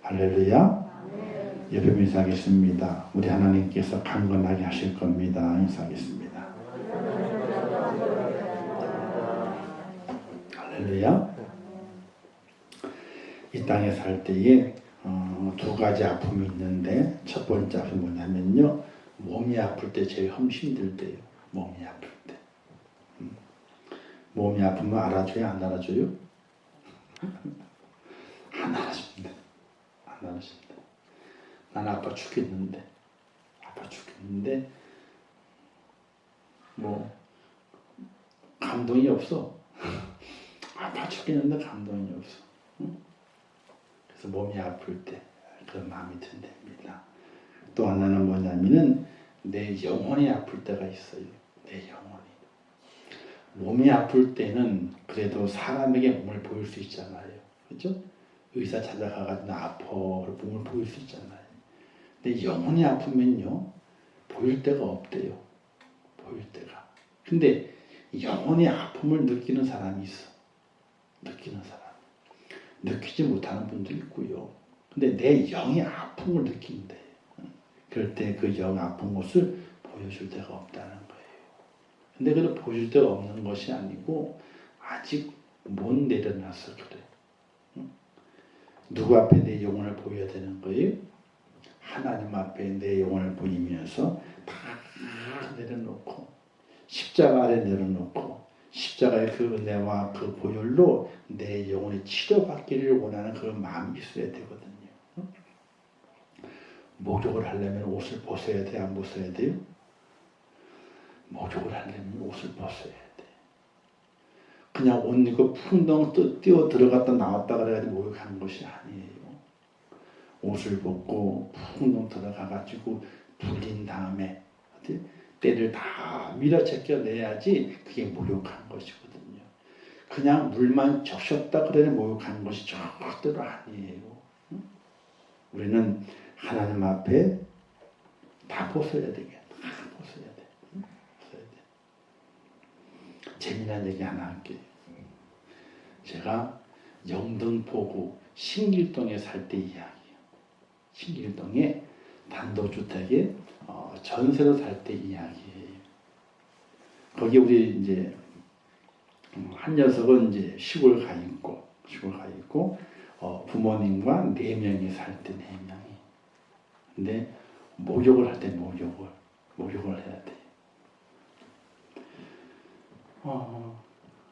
할렐루야. 예배 인사하겠습니다. 우리 하나님께서 강건하게 하실 겁니다. 인사하겠습니다. 할렐루야. 이 땅에 살 때에 두 가지 아픔이 있는데, 첫 번째 아픔이 뭐냐면요, 몸이 아플 때 제일 힘들 때요. 몸이 아플 때. 몸이 아프면 알아줘요? 안 알아줘요? 안 알아줍니다. 안 알아줍니다. 난 아파 죽겠는데 뭐 감동이 없어. 아파 죽겠는데 감동이 없어. 그래서 몸이 아플 때 그런 마음이 든답니다. 또 하나는 뭐냐면은 내 영혼이 아플 때가 있어요. 내 영혼이. 몸이 아플 때는 그래도 사람에게 몸을 보일 수 있잖아요. 그렇죠? 의사 찾아가가지고 나 아파 몸을 보일 수 있잖아요. 근데 영혼이 아프면요, 보일 데가 없대요. 보일 데가. 근데 영혼의 아픔을 느끼는 사람이 있어. 느끼는 사람. 느끼지 못하는 분도 있고요. 근데 내 영의 아픔을 느낀대. 그럴 때 그 영 아픈 곳을 보여줄 데가 없다는 거예요. 근데 그걸 보여줄 데가 없는 것이 아니고 아직 못 내려놔서 그래. 누구 앞에 내 영혼을 보여야 되는 거예요? 하나님 앞에 내 영혼을 보이면서 다 내려놓고 십자가 아래 내려놓고 십자가의 그 은혜와 그 보혈로 내 영혼이 치료받기를 원하는 그런 마음이 있어야 되거든요. 목욕을 하려면 옷을 벗어야 돼? 안 벗어야 돼요? 목욕을 하려면 옷을 벗어야 돼. 그냥 옷 입고 풍덩 뛰어 들어갔다 나왔다 그래가지고 목욕하는 것이 아니에요. 옷을 벗고 풍덩 들어가가지고 불린 다음에 때를 다 밀어제껴내야지 그게 목욕한 것이거든요. 그냥 물만 적셨다 그래 목욕하는 것이 절대로 아니에요. 우리는 하나님 앞에 다 벗어야 되겠다. 다 벗어야 돼. 벗어야 돼. 재미난 얘기 하나 할게요. 제가 영등포구 신길동에 살 때 이야기예요. 신길동에 단독주택에 전세로 살 때 이야기예요. 거기 우리 이제 한 녀석은 이제 시골 가 있고 부모님과 4명이 살 때 4명이. 근데 목욕을 할 때 목욕을 해야 돼.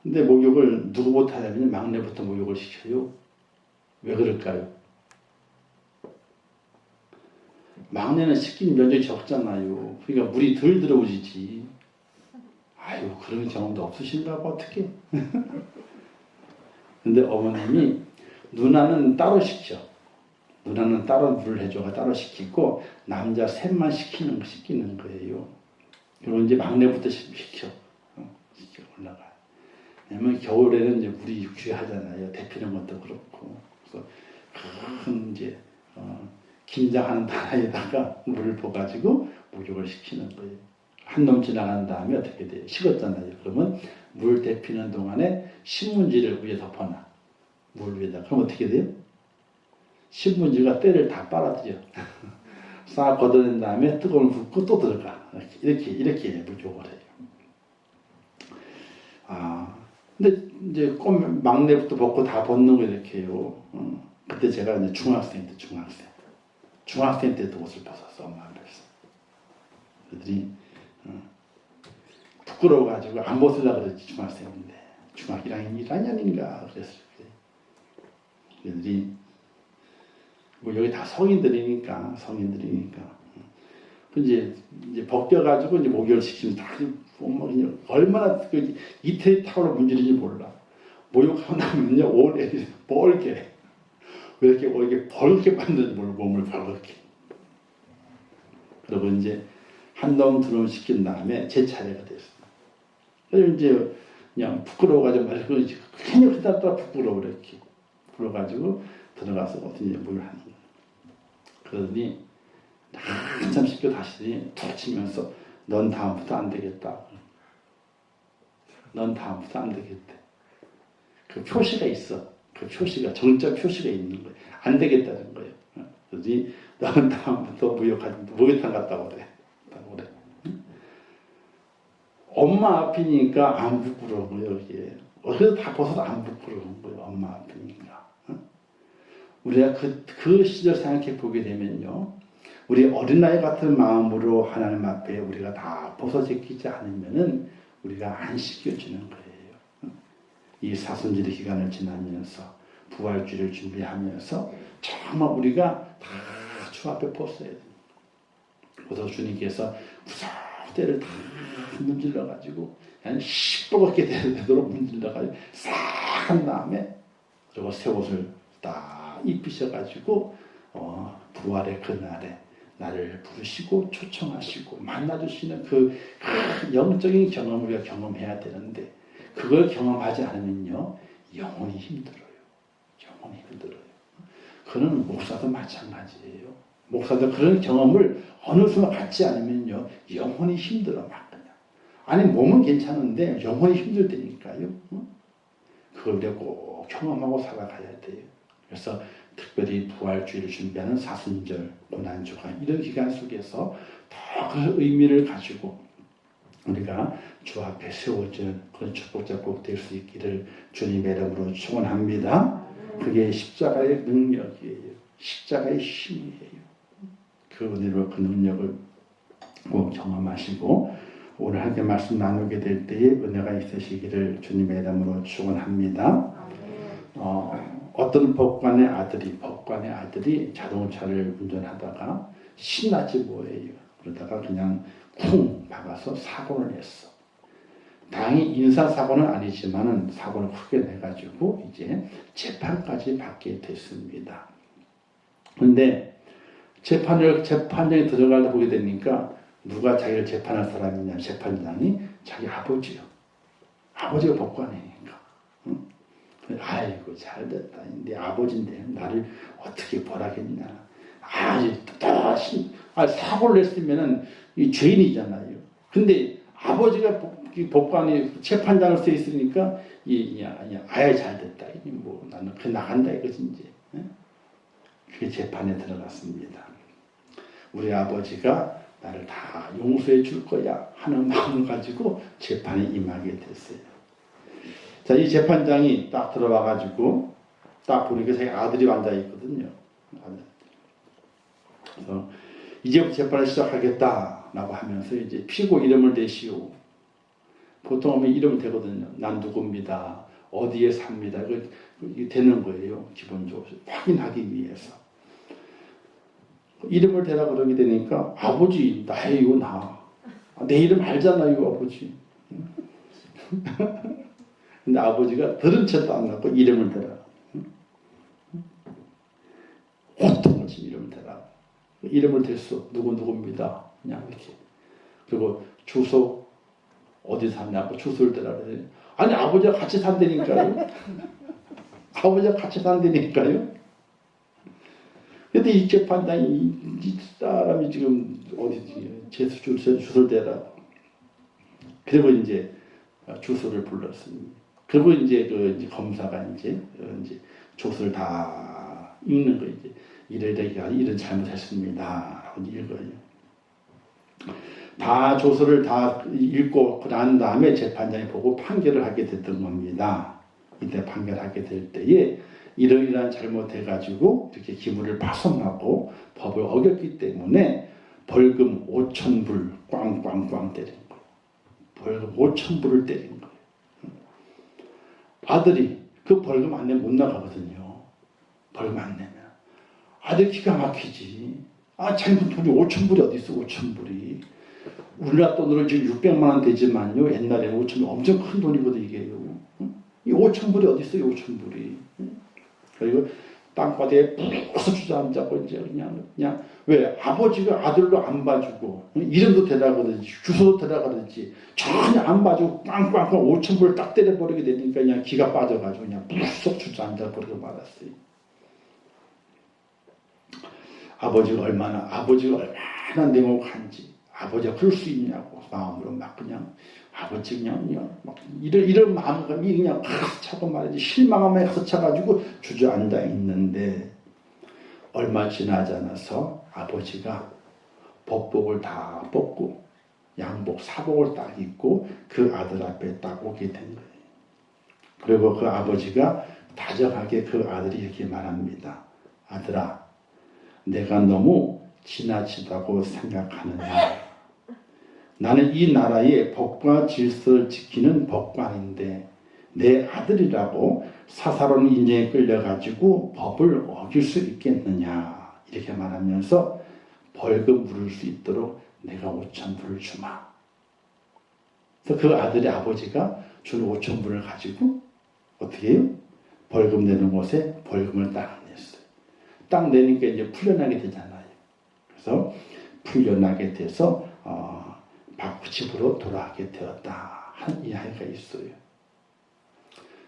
근데 목욕을 누구부터 하냐면 막내부터 목욕을 시켜요. 왜 그럴까요? 막내는 시킨 면적이 적잖아요. 그러니까 물이 덜 들어오지. 아유, 그런 경험도 없으신가 봐, 어떡해. 근데 어머님이 누나는 따로 시켜. 누나는 따로 물을 해줘가 따로 시키고 남자 셋만 시키는 거예요. 그리고 이제 막내부터 시켜 올라가. 왜냐면 겨울에는 이제 물이 육주하잖아요. 데피는 것도 그렇고. 그래서 큰 이제 긴장하는 나라에다가 물을 부어가지고 목욕을 시키는 거예요. 한 놈 지나간 다음에 어떻게 돼요? 식었잖아요. 그러면 물 데피는 동안에 신문지를 위에 덮어놔. 물 위에다. 그럼 어떻게 돼요? 신문지가 때를 다 빨아들여. 싹 걷어낸 다음에 뜨거운 물 붓고 또 들어가. 이렇게 목욕을 해요. 근데 이제 막내부터 벗고 다 벗는 거 이렇게 해요. 그때 제가 이제 중학생 때도 옷을 벗었어, 엄마 앞에서. 그들이 부끄러워가지고 안 벗으려고 그랬지, 중학생인데. 중학 1학년인가 그랬을 때. 그들이 뭐 여기 다 성인들이니까. 이제 벗겨가지고 이제 목욕을 시키면 다 얼마나 이태리 타월로 문지르는지 몰라. 목욕하고 나면요 온 애들이 벌게. 왜 이렇게 벌게 만드는지 몰라. 몸을 벌게. 그리고 이제 한 놈 두 놈 시킨 다음에 제 차례가 됐어. 그래서 이제 그냥 부끄러워가지고 말이고 괜히 그따 부끄러워 이렇게. 부러가지고 들어가서 어떻게 물 하는 거야. 그러더니 한참 씻고 다시 툭 치면서 넌 다음부터 안 되겠다. 넌 다음부터 안 되겠대. 그 표시가 있어. 그 표시가 정적 표시가 있는 거예요. 안 되겠다는 거예요. 그러지 너는 다음부터 목욕탕 갔다 오래. 엄마 앞이니까 안 부끄러운 거예요. 여기에. 그래서 다 벗어도 안 부끄러운 거예요. 엄마 앞이니까. 우리가 그 시절 생각해 보게 되면요. 우리 어린아이 같은 마음으로 하나님 앞에 우리가 다 벗어제끼지 않으면은 우리가 안 시켜주는 거예요. 이 사순절의 기간을 지나면서 부활주를 준비하면서 정말 우리가 다 주 앞에 벗어야 돼요. 그래서 주님께서 구석대를 다 문질러가지고 그냥 시뻘겋게 되도록 문질러가지고 싹 한 다음에 그리고 새 옷을 딱 입히셔가지고 부활의 그날에 나를 부르시고 초청하시고 만나주시는 그 영적인 경험을 우리가 경험해야 되는데 그걸 경험하지 않으면요 영혼이 힘들어요. 영혼이 힘들어요. 그는 목사도 마찬가지예요. 목사도 그런 경험을 어느 순간 갖지 않으면요 영혼이 힘들어 막 그냥. 아니 몸은 괜찮은데 영혼이 힘들다니까요. 그걸 우리가 꼭 경험하고 살아가야 돼요. 그래서 특별히 부활주의를 준비하는 사순절, 고난주가 이런 기간 속에서 더 그 의미를 가지고 우리가 주 앞에 세워진 그런 축복작곡 될 수 있기를 주님의 이름으로 축원합니다. 그게 십자가의 능력이에요. 십자가의 힘이에요. 그 은혜로 그 능력을 꼭 경험하시고 오늘 함께 말씀 나누게 될 때에 은혜가 있으시기를 주님의 이름으로 축원합니다. 어떤 법관의 아들이 자동차를 운전하다가 신나지 뭐예요. 그러다가 그냥 쿵 박아서 사고를 냈어. 다행히 인사사고는 아니지만은 사고를 크게 내가지고 이제 재판까지 받게 됐습니다. 근데 재판장에 들어가다 보게 되니까 누가 자기를 재판할 사람이냐 재판장이 자기 아버지요. 아버지가 법관이니까. 응? 아이고 잘됐다. 내 아버지인데 나를 어떻게 벌하겠냐. 사고를 냈으면은 이 죄인이잖아요. 근데 아버지가 법관이 재판장을 써 있으니까 아야 잘됐다. 뭐 나는 그 나간다 이거지 이제. 그게 재판에 들어갔습니다. 우리 아버지가 나를 다 용서해 줄 거야 하는 마음을 가지고 재판에 임하게 됐어요. 자, 이 재판장이 딱 들어와가지고 딱 보니까 자기 아들이 앉아 있거든요. 그래서 이제부터 재판을 시작하겠다라고 하면서 이제 피고 이름을 대시오. 보통 하면 이름을 대거든요. 난 누굽니다. 어디에 삽니다. 이게 되는 거예요. 기본적으로 확인하기 위해서. 이름을 대라 그러게 되니까 아버지 나예요 나. 내 이름 알잖아요 아버지. 근데 아버지가 들은 척도 안 하고 이름을 대라. 어떤 것이 이름을 대라. 이름을 댔어. 누구입니다. 그냥 이렇게. 그리고 주소 어디 사냐고 주소를 대라 그러더니 아니 아버지가 같이 산다니까요. 아버지가 같이 산다니까요. 근데 이 재판장이 이 사람이 지금 어디지 제 주소를 대라. 그리고 이제 주소를 불렀습니다. 그리고 이제 이제 검사가 이제 주소를 다 읽는 거 이제 이런 잘못했습니다. 라고 읽어요. 다 조서를 다 읽고 난 다음에 재판장이 보고 판결을 하게 됐던 겁니다. 이때 판결하게 될 때에 이러이러한 잘못해가지고 이렇게 기물을 파손하고 법을 어겼기 때문에 벌금 5,000불 꽝꽝꽝 때린 거예요. 벌금 5,000불을 때린 거예요. 아들이 그 벌금 안 내면 못 나가거든요. 벌금 안 내면. 아들 기가 막히지. 자기 돈이 5,000불이 어디 있어 5,000불이. 우리나라 돈으로 지금 600만 원 되지만요. 옛날에 5,000불 엄청 큰 돈이거든 이게요. 이 5,000불이 어디 있어요 5,000불이. 그리고 땅바닥에 푹서 주저앉았고 이제 그냥 왜 아버지가 아들로 안 봐주고 이름도 대라 그러지 주소도 대라 그러지 전혀 안 봐주고 꽝꽝꽝 5,000불을 딱 때려버리게 되니까 그냥 기가 빠져가지고 그냥 푹서 주저앉아버리고 말았어요. 아버지가 얼마나 냉혹한지 아버지가 그럴 수 있냐고 마음으로 막 그냥 아버지 그냥 막 이런 마음감이 그냥 가득 차고 말이지 실망함에 가득 차가지고 주저앉아 있는데 얼마 지나지 않아서 아버지가 법복을 다 벗고 양복, 사복을 딱 입고 그 아들 앞에 딱 오게 된 거예요. 그리고 그 아버지가 다정하게 그 아들이 이렇게 말합니다. 아들아, 내가 너무 지나치다고 생각하느냐. 나는 이 나라의 법과 질서를 지키는 법관인데 내 아들이라고 사사로운 인정에 끌려가지고 법을 어길 수 있겠느냐. 이렇게 말하면서 벌금 물을 수 있도록 내가 5,000불을 주마. 그래서 그 아들의 아버지가 준 5,000불을 가지고 어떻게 해요? 벌금 내는 곳에 벌금을 딱 냈어요. 딱 내니까 이제 풀려나게 되잖아요. 그래서 풀려나게 돼서 집으로 돌아가게 되었다 하는 이야기가 있어요.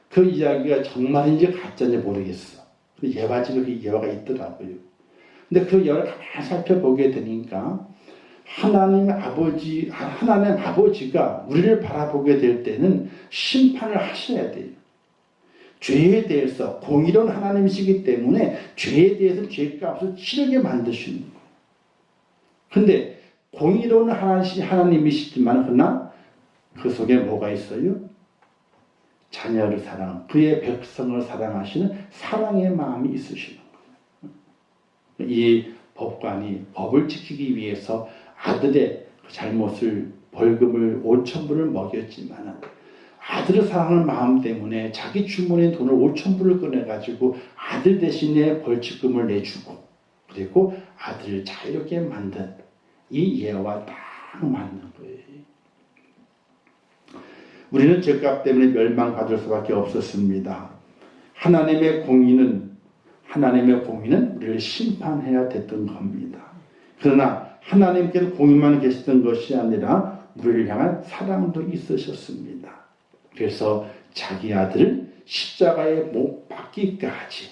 그 이야기가 정말인지 가짜인지 모르겠어. 예화집에 그 예화가 있더라고요. 근데 그 예화를 가만히 살펴보게 되니까 하나님 아버지가 우리를 바라보게 될 때는 심판을 하셔야 돼요. 죄에 대해서 공의로운 하나님이시기 때문에 죄에 대해서 죄값을 치르게 만드시는 거예요. 근데 공의로운 하나님이시지만 그러나 그 속에 뭐가 있어요? 자녀를 사랑, 그의 백성을 사랑하시는 사랑의 마음이 있으시는 거예요. 이 법관이 법을 지키기 위해서 아들의 잘못을 벌금을 5,000불을 먹였지만 아들을 사랑하는 마음 때문에 자기 주머니에 돈을 5,000불을 꺼내가지고 아들 대신에 벌칙금을 내주고 그리고 아들을 자유롭게 만든 이 예와 딱 맞는 거예요. 우리는 죄값 때문에 멸망받을 수밖에 없었습니다. 하나님의 공의는 우리를 심판해야 됐던 겁니다. 그러나 하나님께서 공의만 계시던 것이 아니라 우리를 향한 사랑도 있으셨습니다. 그래서 자기 아들을 십자가에 못 박기까지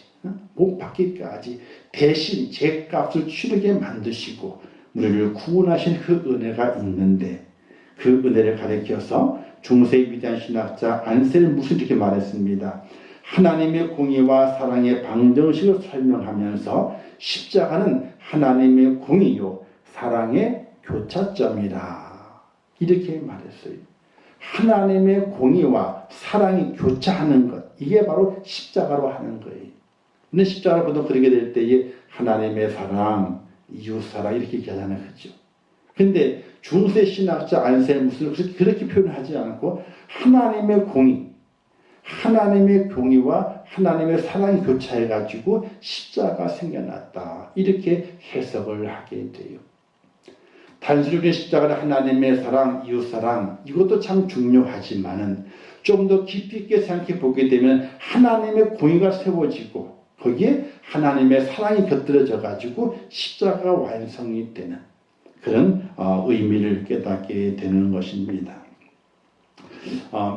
대신 죄값을 치르게 만드시고 우리를 구원하신 그 은혜가 있는데 그 은혜를 가리켜서 중세의 위대한 신학자 안셀무스는 이렇게 말했습니다. 하나님의 공의와 사랑의 방정식을 설명하면서 십자가는 하나님의 공의요 사랑의 교차점이라 이렇게 말했어요. 하나님의 공의와 사랑이 교차하는 것 이게 바로 십자가로 하는 거예요. 근데 십자가를 보통 그렇게 될 때에 하나님의 사랑 이웃사랑 이렇게 얘기하잖아요. 그렇죠? 근데 중세 신학자 안셀무스는 그렇게 표현하지 않고 하나님의 공의와 하나님의 사랑이 교차해가지고 십자가 생겨났다. 이렇게 해석을 하게 돼요. 단순히 십자가는 하나님의 사랑, 이웃사랑 이것도 참 중요하지만은 좀 더 깊이 있게 생각해 보게 되면 하나님의 공의가 세워지고 거기에 하나님의 사랑이 곁들여져 가지고 십자가가 완성이 되는 그런 의미를 깨닫게 되는 것입니다.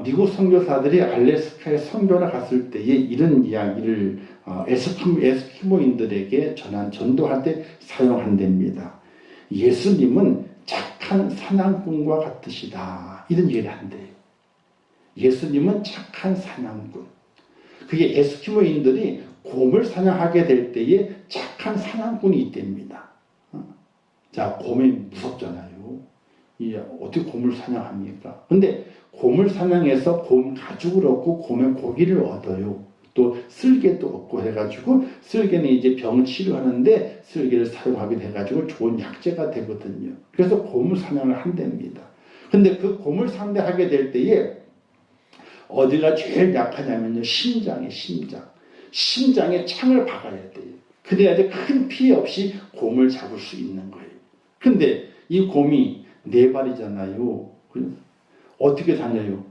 미국 선교사들이 알래스카에 선교를 갔을 때에 이런 이야기를 에스키모인들에게 전도할 때 사용한답니다. 예수님은 착한 사냥꾼과 같으시다. 이런 얘기를 한대요. 예수님은 착한 사냥꾼. 그게 에스키모인들이 곰을 사냥하게 될 때에 착한 사냥꾼이 있답니다. 자, 곰이 무섭잖아요. 어떻게 곰을 사냥합니까? 근데 곰을 사냥해서 곰 가죽을 얻고 곰의 고기를 얻어요. 또 쓸개도 얻고 해가지고 쓸개는 이제 병 치료하는데 쓸개를 사용하게 돼가지고 좋은 약재가 되거든요. 그래서 곰을 사냥을 한답니다. 근데 그 곰을 상대하게 될 때에 어디가 제일 약하냐면요. 심장에 창을 박아야 돼요. 그래야지 큰 피해 없이 곰을 잡을 수 있는 거예요. 근데 이 곰이 4발이잖아요. 어떻게 다녀요?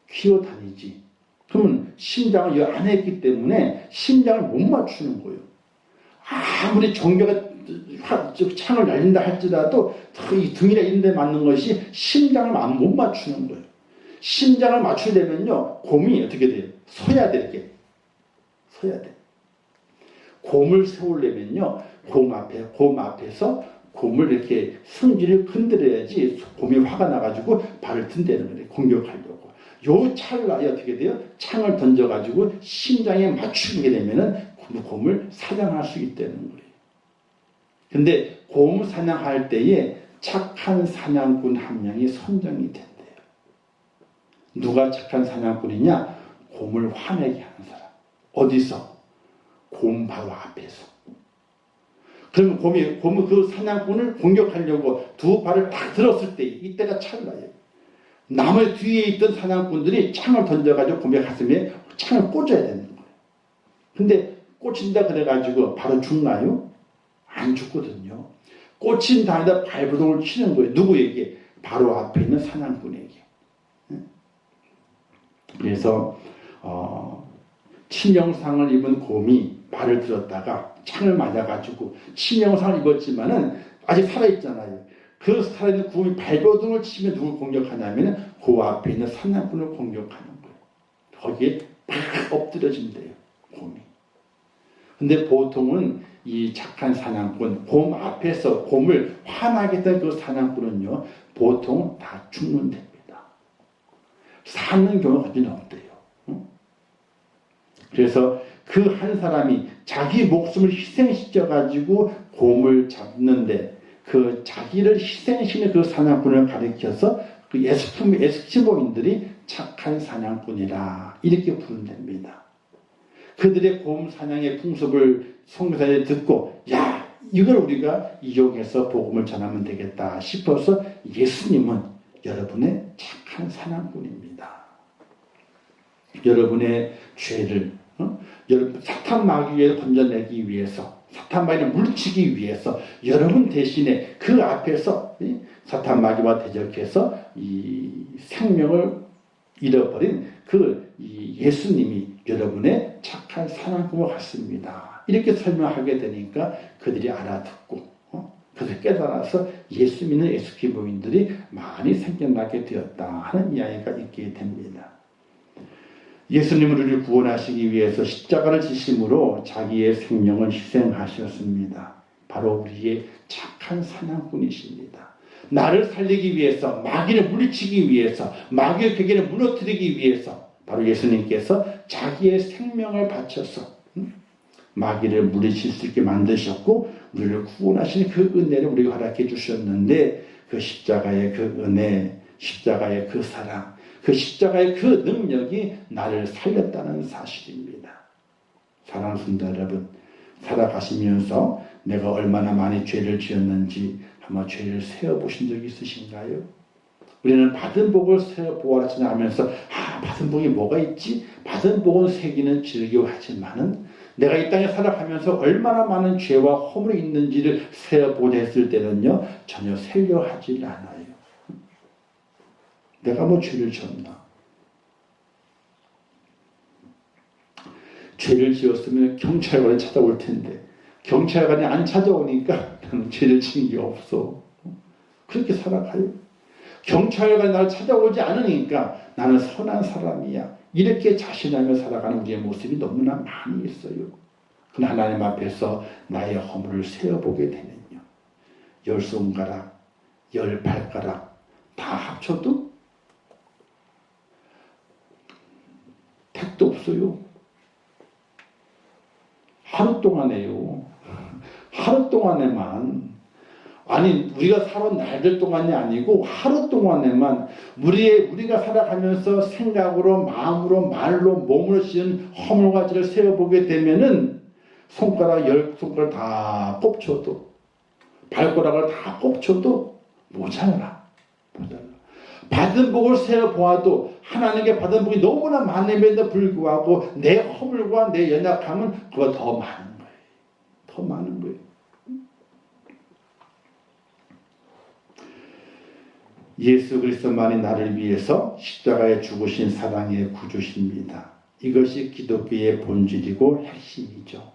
기어 다니지. 그러면 심장을 이 안에 있기 때문에 심장을 못 맞추는 거예요. 아무리 종교가 창을 날린다 할지라도 이 등이나 이런 데 맞는 것이 심장을 못 맞추는 거예요. 심장을 맞추려면요. 곰이 어떻게 돼요? 서야 돼. 이렇게. 서야 돼. 곰을 세우려면요. 곰 앞에서 곰을 이렇게 승질을 건드려야지 곰이 화가 나가지고 발을 든다는 거예요. 공격하려고. 요 찰나에 어떻게 돼요? 창을 던져가지고 심장에 맞추게 되면은 곰을 사냥할 수 있다는 거예요. 근데 곰 사냥할 때에 착한 사냥꾼 한 명이 선정이 된대요. 누가 착한 사냥꾼이냐? 곰을 화내게 하는 사람. 어디서? 곰 바로 앞에서. 그러면 곰이 그 사냥꾼을 공격하려고 두 발을 딱 들었을 때 이때가 찰나예요. 나무 뒤에 있던 사냥꾼들이 창을 던져가지고 곰의 가슴에 창을 꽂아야 되는 거예요. 근데 꽂힌다 그래가지고 바로 죽나요? 안 죽거든요. 꽂힌 다음에 발버둥을 치는 거예요. 누구에게? 바로 앞에 있는 사냥꾼에게. 그래서 치명상을 입은 곰이 발을 들었다가 창을 맞아가지고 치명상을 입었지만은 아직 살아있잖아요. 그 살아있는 곰이 발버둥을 치면 누굴 공격하냐면 그 앞에 있는 사냥꾼을 공격하는 거예요. 거기에 딱 엎드려진대요, 곰이. 근데 보통은 이 착한 사냥꾼, 곰 앞에서 곰을 화나게 했던 그 사냥꾼은요, 보통 다 죽는답니다. 사는 경우가 거의 없대요. 그래서 그 한 사람이 자기 목숨을 희생시켜가지고 곰을 잡는데 그 자기를 희생시키는 그 사냥꾼을 가리켜서 그 에스키모인들이 착한 사냥꾼이라 이렇게 부른답니다. 그들의 곰 사냥의 풍습을 성경에 듣고 야 이걸 우리가 이용해서 복음을 전하면 되겠다 싶어서 예수님은 여러분의 착한 사냥꾼입니다. 여러분의 죄를 여러분 사탄 마귀에 건져내기 위해서 사탄 마귀를 물리치기 위해서 여러분 대신에 그 앞에서 사탄 마귀와 대적해서 이 생명을 잃어버린 그 예수님이 여러분의 착한 사냥꾼과 같습니다. 이렇게 설명하게 되니까 그들이 알아듣고 그래서 깨달아서 예수 믿는 에스키모인들이 많이 생겨나게 되었다 하는 이야기가 있게 됩니다. 예수님은 우리를 구원하시기 위해서 십자가를 지심으로 자기의 생명을 희생하셨습니다. 바로 우리의 착한 사냥꾼이십니다. 나를 살리기 위해서, 마귀를 물리치기 위해서, 마귀의 궤계를 무너뜨리기 위해서 바로 예수님께서 자기의 생명을 바쳐서 마귀를 물리칠 수 있게 만드셨고 우리를 구원하시는 그 은혜를 우리에게 허락해 주셨는데 그 십자가의 그 은혜, 십자가의 그 사랑, 그 십자가의 그 능력이 나를 살렸다는 사실입니다. 사랑하는 성도 여러분, 살아가시면서 내가 얼마나 많이 죄를 지었는지 한번 죄를 세어보신 적이 있으신가요? 우리는 받은 복을 세어보아라 하면서 받은 복이 뭐가 있지? 받은 복은 세기는 즐겨하지만은 내가 이 땅에 살아가면서 얼마나 많은 죄와 허물이 있는지를 세어보자 했을 때는요 전혀 세려 하질 않아요. 내가 뭐 죄를 지었나? 죄를 지었으면 경찰관이 찾아올 텐데 경찰관이 안 찾아오니까 나는 죄를 지은 게 없어. 그렇게 살아가요. 경찰관이 나를 찾아오지 않으니까 나는 선한 사람이야. 이렇게 자신하며 살아가는 우리의 모습이 너무나 많이 있어요. 그러나 하나님 앞에서 나의 허물을 세어보게 되면요. 10손가락, 10발가락 다 합쳐도 택도 없어요. 하루 동안에요. 하루 동안에만 아니 우리가 살아온 날들 동안이 아니고 하루 동안에만 우리가 살아가면서 생각으로 마음으로 말로 몸으로 지은 허물과 죄를 세어보게 되면은 손가락 10손가락 다 꼽쳐도 발가락을 다 꼽쳐도 모자라. 받은 복을 세어보아도 하나님께 받은 복이 너무나 많음에도 불구하고 내 허물과 내 연약함은 그거 더 많은 거예요. 더 많은 거예요. 예수 그리스도만이 나를 위해서 십자가에 죽으신 사랑의 구주십니다. 이것이 기독교의 본질이고 핵심이죠.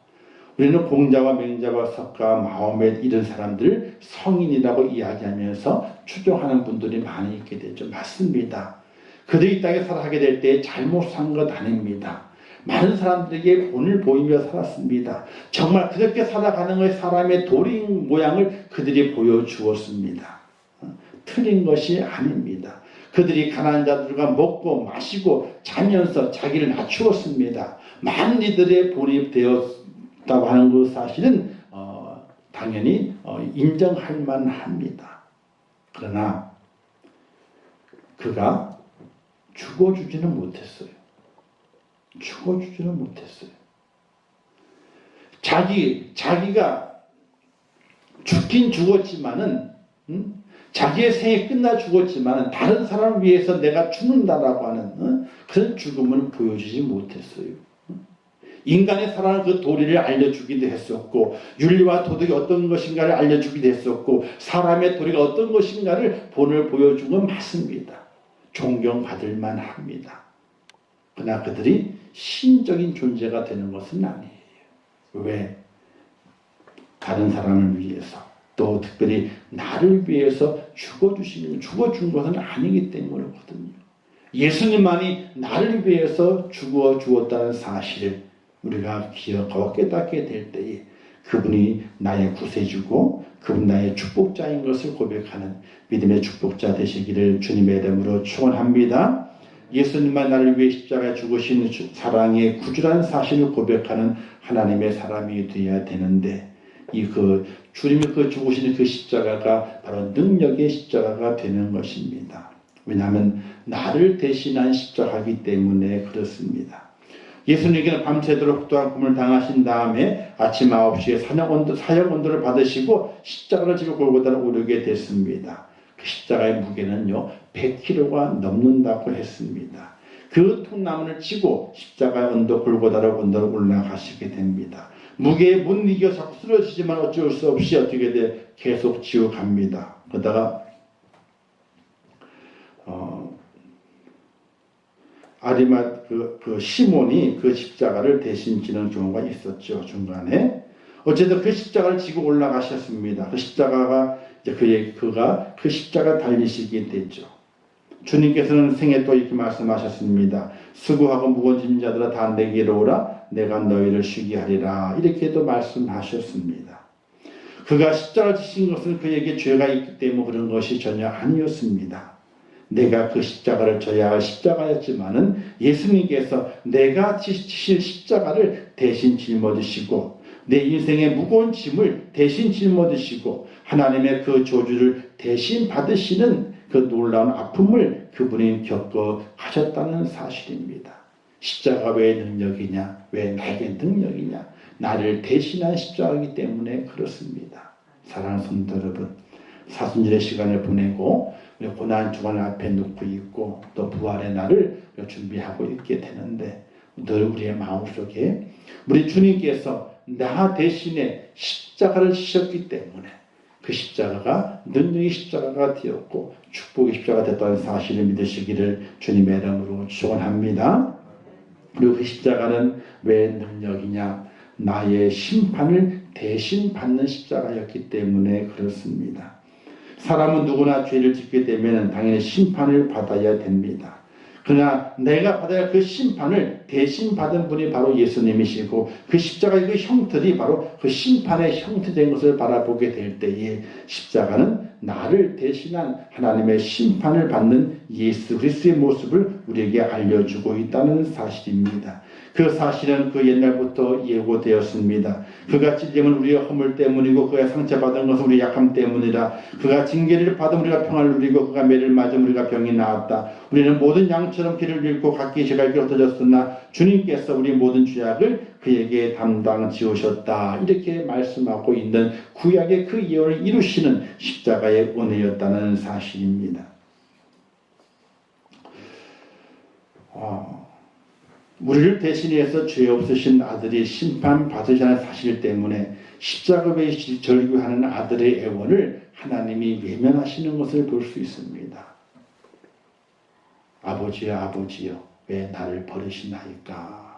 우리는 공자와 맹자와 석가, 마호멧 이런 사람들을 성인이라고 이야기하면서 추종하는 분들이 많이 있게 되죠. 맞습니다. 그들이 이 땅에 살아가게 될 때 잘못 산 것 아닙니다. 많은 사람들에게 본을 보이며 살았습니다. 정말 그렇게 살아가는 것이 사람의 도리 모양을 그들이 보여주었습니다. 틀린 것이 아닙니다. 그들이 가난한 자들과 먹고 마시고 자면서 자기를 낮추었습니다. 많은 이들의 본이 되어 있다고 하는 그 사실은 당연히 인정할 만합니다. 그러나 그가 죽어주지는 못했어요. 죽어주지는 못했어요. 자기가 죽긴 죽었지만은, 자기의 생이 끝나 죽었지만은 다른 사람을 위해서 내가 죽는다라고 하는 그런 죽음을 보여주지 못했어요. 인간의 살아가는 그 도리를 알려주기도 했었고, 윤리와 도덕이 어떤 것인가를 알려주기도 했었고, 사람의 도리가 어떤 것인가를 보여준 건 맞습니다. 존경받을 만합니다. 그러나 그들이 신적인 존재가 되는 것은 아니에요. 왜? 다른 사람을 위해서, 또 특별히 나를 위해서 죽어준 것은 아니기 때문이거든요. 예수님만이 나를 위해서 죽어 주었다는 사실을 우리가 기억하고 깨닫게 될 때에 그분이 나의 구세주고 그분 나의 축복자인 것을 고백하는 믿음의 축복자 되시기를 주님의 이름으로 축원합니다. 예수님만 나를 위해 십자가에 죽으신 사랑의 구주라는 사실을 고백하는 하나님의 사람이 되어야 되는데, 주님이 죽으시는 그 십자가가 바로 능력의 십자가가 되는 것입니다. 왜냐하면 나를 대신한 십자가이기 때문에 그렇습니다. 예수님께는 밤새도록 또한 꿈을 당하신 다음에 아침 9시에 사형 언도를 받으시고 십자가를 지고 골고다를 오르게 됐습니다. 그 십자가의 무게는요 100kg가 넘는다고 했습니다. 그 통나무를 지고 십자가의 언도 골고다를 올라가시게 됩니다. 무게에 못 이겨 자꾸 쓰러지지만 어쩔 수 없이 어떻게 돼 계속 지고 갑니다. 그러다가 시몬이 그 십자가를 대신 지는 경우가 있었죠. 중간에 어쨌든 그 십자가를 지고 올라가셨습니다. 그 십자가가 이제 그가 그 십자가 달리시게 됐죠. 주님께서는 생애 또 이렇게 말씀하셨습니다. 수고하고 무거운 짐진 자들아 다 내게로 오라 내가 너희를 쉬게 하리라. 이렇게도 말씀하셨습니다. 그가 십자가를 지신 것은 그에게 죄가 있기 때문에 그런 것이 전혀 아니었습니다. 내가 그 십자가를 져야 할 십자가였지만은 예수님께서 내가 지실 십자가를 대신 짊어지시고 내 인생의 무거운 짐을 대신 짊어지시고 하나님의 그 저주를 대신 받으시는 그 놀라운 아픔을 그분이 겪어 가셨다는 사실입니다. 십자가 왜 능력이냐? 왜 나에게 능력이냐? 나를 대신한 십자가이기 때문에 그렇습니다. 사랑하는 성도 여러분, 사순절의 시간을 보내고 고난 주간을 앞에 놓고 있고 또 부활의 날을 준비하고 있게 되는데 늘 우리의 마음속에 우리 주님께서 나 대신에 십자가를 지셨기 때문에 그 십자가가 능력의 십자가가 되었고 축복의 십자가가 됐다는 사실을 믿으시기를 주님의 이름으로 축원합니다. 그리고 그 십자가는 왜 능력이냐? 나의 심판을 대신 받는 십자가였기 때문에 그렇습니다. 사람은 누구나 죄를 짓게 되면 당연히 심판을 받아야 됩니다. 그러나 내가 받아야 할 그 심판을 대신 받은 분이 바로 예수님이시고 그 십자가의 그 형틀이 바로 그 심판의 형태된 것을 바라보게 될 때에 십자가는 나를 대신한 하나님의 심판을 받는 예수 그리스도의 모습을 우리에게 알려주고 있다는 사실입니다. 그 사실은 그 옛날부터 예고되었습니다. 그가 찔림은 우리의 허물 때문이고 그가 상처받은 것은 우리의 약함 때문이라. 그가 징계를 받은 우리가 평안을 누리고 그가 매를 맞은 우리가 병이 나았다. 우리는 모든 양처럼 길을 잃고 각기 제갈 길 흩어졌으나 주님께서 우리 모든 죄악을 그에게 담당 지우셨다. 이렇게 말씀하고 있는 구약의 그 예언을 이루시는 십자가의 은혜였다는 사실입니다. 우리를 대신해서 죄 없으신 아들이 심판받으시는 사실 때문에 십자가에 절규하는 아들의 애원을 하나님이 외면하시는 것을 볼 수 있습니다. 아버지여 아버지여 왜 나를 버리시나이까?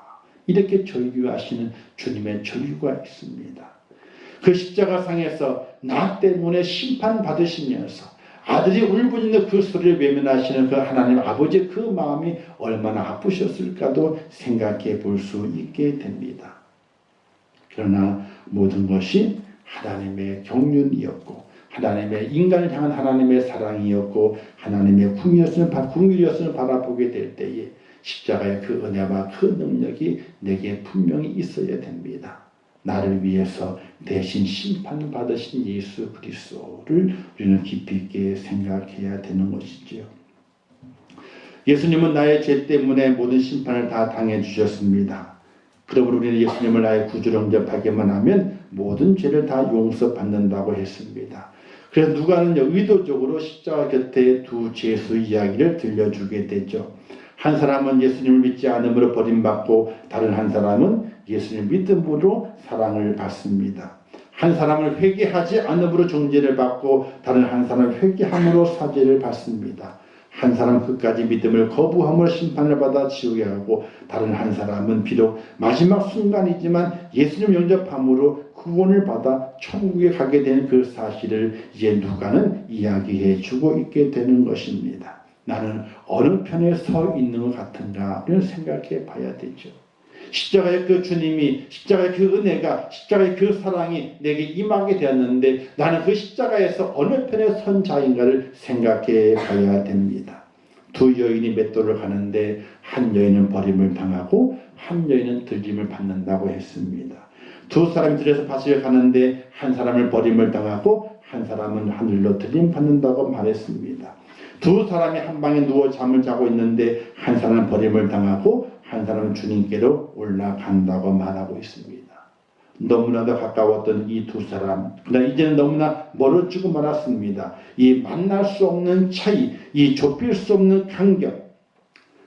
이렇게 절규하시는 주님의 절규가 있습니다. 그 십자가상에서 나 때문에 심판받으시면서 아들이 울부짖는 그 소리를 외면하시는 그 하나님 아버지의 그 마음이 얼마나 아프셨을까도 생각해 볼 수 있게 됩니다. 그러나 모든 것이 하나님의 경륜이었고 하나님의 인간을 향한 하나님의 사랑이었고 하나님의 궁율이었음을 바라보게 될 때에 십자가의 그 은혜와 그 능력이 내게 분명히 있어야 됩니다. 나를 위해서 대신 심판을 받으신 예수 그리스도를 우리는 깊이 있게 생각해야 되는 것이지요. 예수님은 나의 죄 때문에 모든 심판을 다 당해주셨습니다. 그러므로 우리는 예수님을 나의 구주로 영접하기만 하면 모든 죄를 다 용서받는다고 했습니다. 그래서 누가는 의도적으로 십자가 곁에 두 죄수 이야기를 들려주게 되죠. 한 사람은 예수님을 믿지 않음으로 버림받고 다른 한 사람은 예수님을 믿음으로 사랑을 받습니다. 한 사람을 회개하지 않음으로 정죄를 받고 다른 한 사람을 회개함으로 사죄를 받습니다. 한 사람은 끝까지 믿음을 거부함으로 심판을 받아 지옥에 가고 다른 한 사람은 비록 마지막 순간이지만 예수님 영접함으로 구원을 받아 천국에 가게 되는 그 사실을 이제 누가는 이야기해 주고 있게 되는 것입니다. 나는 어느 편에 서 있는 것 같은가를 생각해 봐야 되죠. 십자가의 그 주님이, 십자가의 그 은혜가, 십자가의 그 사랑이 내게 임하게 되었는데 나는 그 십자가에서 어느 편에 선 자인가를 생각해 봐야 됩니다. 두 여인이 맷돌을 가는데 한 여인은 버림을 당하고 한 여인은 들림을 받는다고 했습니다. 두 사람이 들에서 밭을 가는데 한 사람을 버림을 당하고 한 사람은 하늘로 들림 받는다고 말했습니다. 두 사람이 한 방에 누워 잠을 자고 있는데 한 사람은 버림을 당하고 한 사람은 주님께로 올라간다고 말하고 있습니다. 너무나도 가까웠던 이 두 사람, 그러나 이제는 너무나 멀어지고 말았습니다. 이 만날 수 없는 차이, 이 좁힐 수 없는 간격,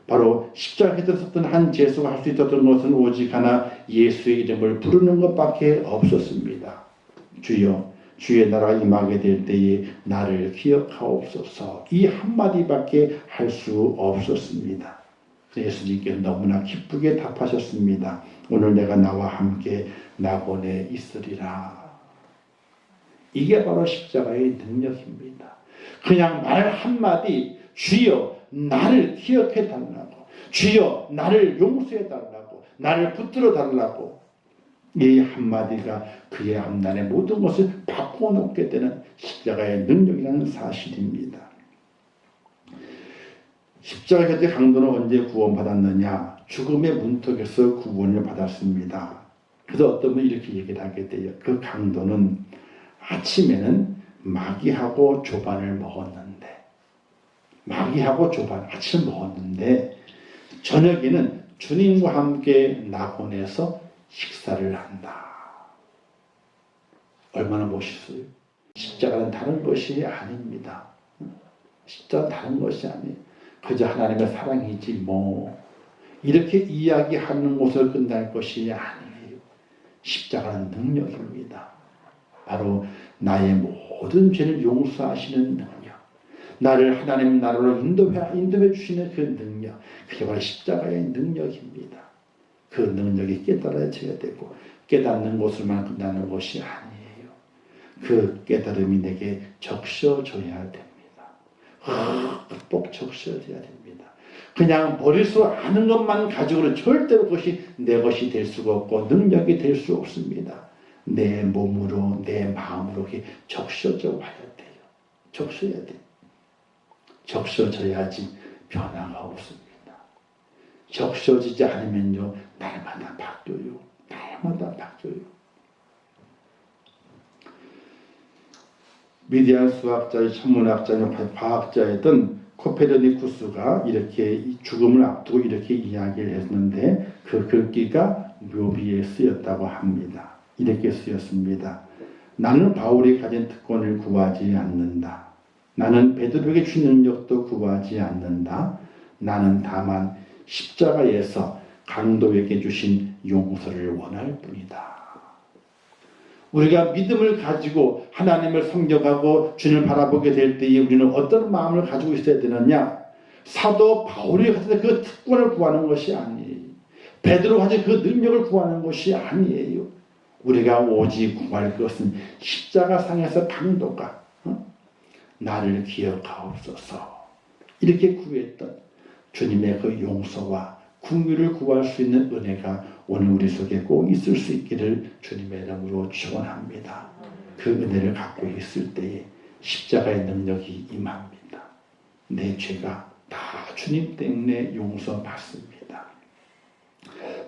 바로 십자가에 섰던 한 죄수가 할 수 있었던 것은 오직 하나 예수의 이름을 부르는 것밖에 없었습니다. 주여, 주의 나라가 임하게 될 때에 나를 기억하옵소서. 이 한마디밖에 할 수 없었습니다. 예수님께서 너무나 기쁘게 답하셨습니다. 오늘 내가 나와 함께 낙원에 있으리라. 이게 바로 십자가의 능력입니다. 그냥 말 한마디, 주여 나를 기억해 달라고, 주여 나를 용서해 달라고, 나를 붙들어 달라고, 이 한마디가 그의 앞날의 모든 것을 바꾸어 놓게 되는 십자가의 능력이라는 사실입니다. 십자가 곁에 강도는 언제 구원받았느냐? 죽음의 문턱에서 구원을 받았습니다. 그래서 어떤 분이 이렇게 얘기를 하게 돼요. 그 강도는 아침에는 마귀하고 조반을 먹었는데, 마귀하고 조반 아침을 먹었는데 저녁에는 주님과 함께 낙원에서 식사를 한다. 얼마나 멋있어요. 십자가는 다른 것이 아닙니다. 십자가는 다른 것이 아니에요. 그저 하나님의 사랑이지 뭐 이렇게 이야기하는 것으로 끝날 것이 아니에요. 십자가는 능력입니다. 바로 나의 모든 죄를 용서하시는 능력, 나를 하나님 나라로 인도해 주시는 그 능력, 그게 바로 십자가의 능력입니다. 그 능력이 깨달아져야 되고 깨닫는 것으로만 끝나는 것이 아니에요. 그 깨달음이 내게 적셔져야 됩니다. 꼭 적셔져야 됩니다. 그냥 머릿속으로 아는 것만 가지고는 절대로 그것이 내 것이 될 수가 없고 능력이 될 수 없습니다. 내 몸으로 내 마음으로 적셔져 와야 돼요. 적셔야 돼요. 적셔져야지 변화가 없습니다. 적셔지지 않으면요 날마다 바뀌어요. 날마다 바뀌어요. 위대한 수학자의 천문학자의 과학자였던 코페르니쿠스가 이렇게 죽음을 앞두고 이렇게 이야기를 했는데 그 글귀가 묘비에 쓰였다고 합니다. 이렇게 쓰였습니다. 나는 바울이 가진 특권을 구하지 않는다. 나는 베드로에게 주신 능력도 구하지 않는다. 나는 다만 십자가에서 강도에게 주신 용서를 원할 뿐이다. 우리가 믿음을 가지고 하나님을 섬겨가고 주님을 바라보게 될 때에 우리는 어떤 마음을 가지고 있어야 되느냐? 사도 바울이 가진 그 특권을 구하는 것이 아니에요. 베드로가 가진 그 능력을 구하는 것이 아니에요. 우리가 오직 구할 것은 십자가상에서 강도가 나를 기억하옵소서 이렇게 구했던 주님의 그 용서와 긍휼을 구할 수 있는 은혜가 오늘 우리 속에 꼭 있을 수 있기를 주님의 이름으로 축원합니다. 그 은혜를 갖고 있을 때에 십자가의 능력이 임합니다. 내 죄가 다 주님 때문에 용서받습니다.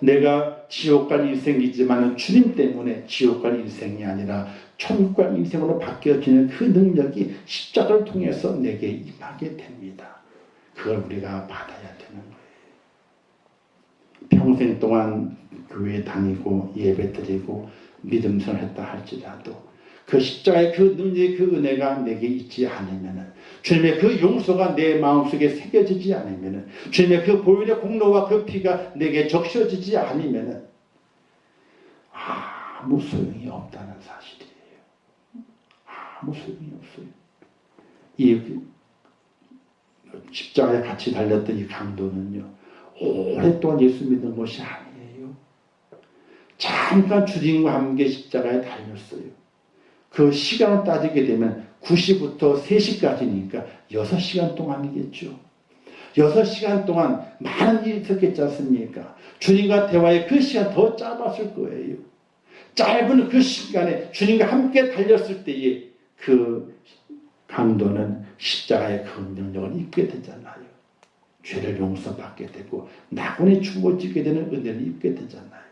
내가 지옥 갈 인생이지만 주님 때문에 지옥 갈 인생이 아니라 천국 갈 인생으로 바뀌어지는 그 능력이 십자가를 통해서 내게 임하게 됩니다. 그걸 우리가 받아야 되는 거예요. 평생 동안 교회 다니고 예배 드리고 믿음 생활했다 할지라도 그 십자가의 그 능력의 그 은혜가 내게 있지 않으면, 주님의 그 용서가 내 마음속에 새겨지지 않으면, 주님의 그 보혈의 공로와 그 피가 내게 적셔지지 않으면 아무 소용이 없다는 사실이에요. 아무 소용이 없어요. 이 십자가에 같이 달렸던 이 강도는요, 오랫동안 예수 믿은 것이 아니에요. 잠깐 주님과 함께 십자가에 달렸어요. 그 시간을 따지게 되면 9시부터 3시까지니까 6시간 동안이겠죠. 6시간 동안 많은 일이 있었겠지 않습니까? 주님과 대화의 그 시간 더 짧았을 거예요. 짧은 그 시간에 주님과 함께 달렸을 때에 그 강도는 십자가의 그 능력을 입게 되잖아요. 죄를 용서받게 되고 낙원에 주어지게 되는 은혜를 입게 되잖아요.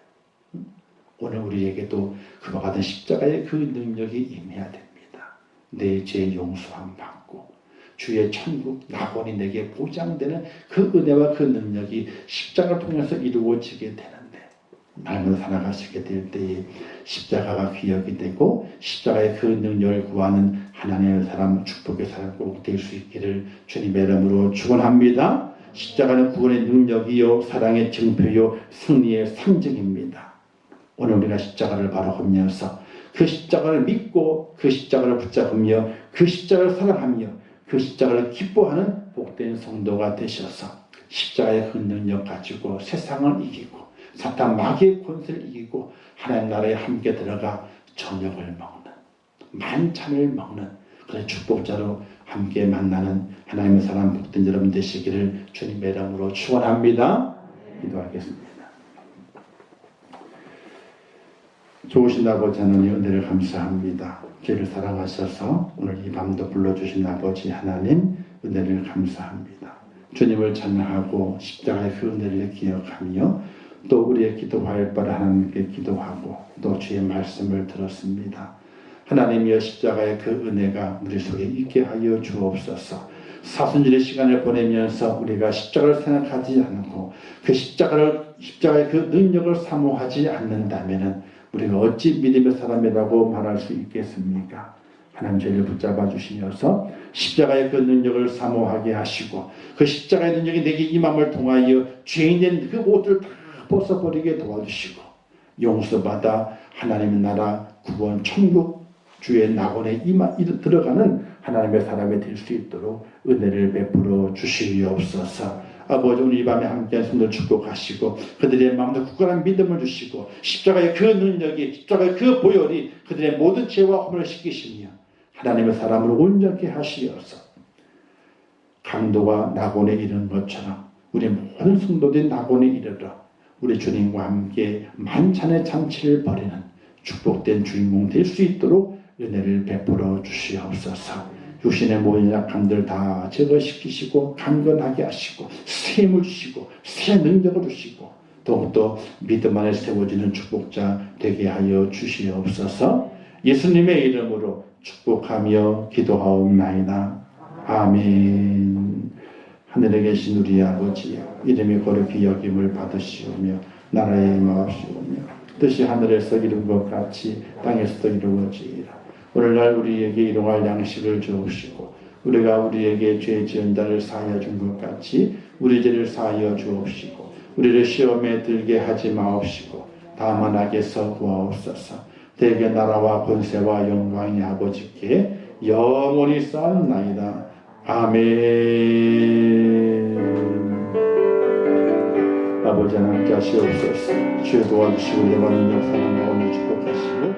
오늘 우리에게도 그와 같은 십자가의 그 능력이 임해야 됩니다. 내 죄 용서함 받고 주의 천국 낙원이 내게 보장되는 그 은혜와 그 능력이 십자가를 통해서 이루어지게 되는데, 삶을 살아가시게 될 때에 십자가가 기억이 되고 십자가의 그 능력을 구하는 하나님의 사람, 축복의 사람 꼭 될 수 있기를 주님의 이름으로 축원합니다. 십자가는 구원의 능력이요 사랑의 증표요 승리의 상징입니다. 오늘 우리가 십자가를 바라보면서 그 십자가를 믿고 그 십자가를 붙잡으며 그 십자가를 사랑하며 그 십자가를 기뻐하는 복된 성도가 되셔서 십자가의 그 능력 가지고 세상을 이기고 사탄 마귀의 권세를 이기고 하나님 나라에 함께 들어가 저녁을 먹는, 만찬을 먹는 그런 축복자로 함께 만나는 하나님의 사람 복된 여러분 되시기를 주님의 이름으로 축원합니다. 기도하겠습니다. 좋으신 아버지 하나님 은혜를 감사합니다. 죄를 사랑하셔서 오늘 이 밤도 불러주신 아버지 하나님 은혜를 감사합니다. 주님을 찬양하고 십자가의 그 은혜를 기억하며 또 우리의 기도할 바를 하나님께 기도하고 또 주의 말씀을 들었습니다. 하나님이여 십자가의 그 은혜가 우리 속에 있게 하여 주옵소서. 사순절의 시간을 보내면서 우리가 십자가를 생각하지 않고 그 십자가의 그 능력을 사모하지 않는다면 우리가 어찌 믿음의 사람이라고 말할 수 있겠습니까? 하나님 저희를 붙잡아 주시면서 십자가의 그 능력을 사모하게 하시고 그 십자가의 능력이 내게 임함을 통하여 죄인된 그 옷을 다 벗어버리게 도와주시고 용서받아 하나님의 나라 구원 천국 주의 낙원에 들어가는 하나님의 사람이 될 수 있도록 은혜를 베풀어 주시옵소서. 아버지 오늘 이 밤에 함께한 성도들 축복하시고 그들의 마음도 굳건한 믿음을 주시고 십자가의 그 능력이 십자가의 그 보혈이 그들의 모든 죄와 허물을 씻기시며 하나님의 사람으로 온전케 하시어서 강도가 낙원에 이르는 것처럼 우리 모든 성도들이 낙원에 이르러 우리 주님과 함께 만찬의 잔치를 벌이는 축복된 주인공 될 수 있도록 은혜를 베풀어 주시옵소서. 육신의 모든 약함들 다 제거시키시고 강건하게 하시고 새 힘을 주시고 새 능력을 주시고 더욱더 믿음 안에 세워지는 축복자 되게 하여 주시옵소서. 예수님의 이름으로 축복하며 기도하옵나이다. 아멘. 하늘에 계신 우리 아버지 이름이 거룩히 여김을 받으시오며 나라에 임하옵시오며 뜻이 하늘에서 이룬 것 같이 땅에서도 이루어지이다. 오늘날 우리에게 일용할 양식을 주옵시고 우리가 우리에게 죄 지은 자를 사하여 준 것 같이 우리 죄를 사하여 주옵시고 우리를 시험에 들게 하지 마옵시고 다만 악에서 구하옵소서. 대개 나라와 권세와 영광이 아버지께 영원히 쌓나이다. 아멘. 아버지 하나님께 하시옵소서. 주여 도와주시고 영원히 역사는 오늘 축복하시고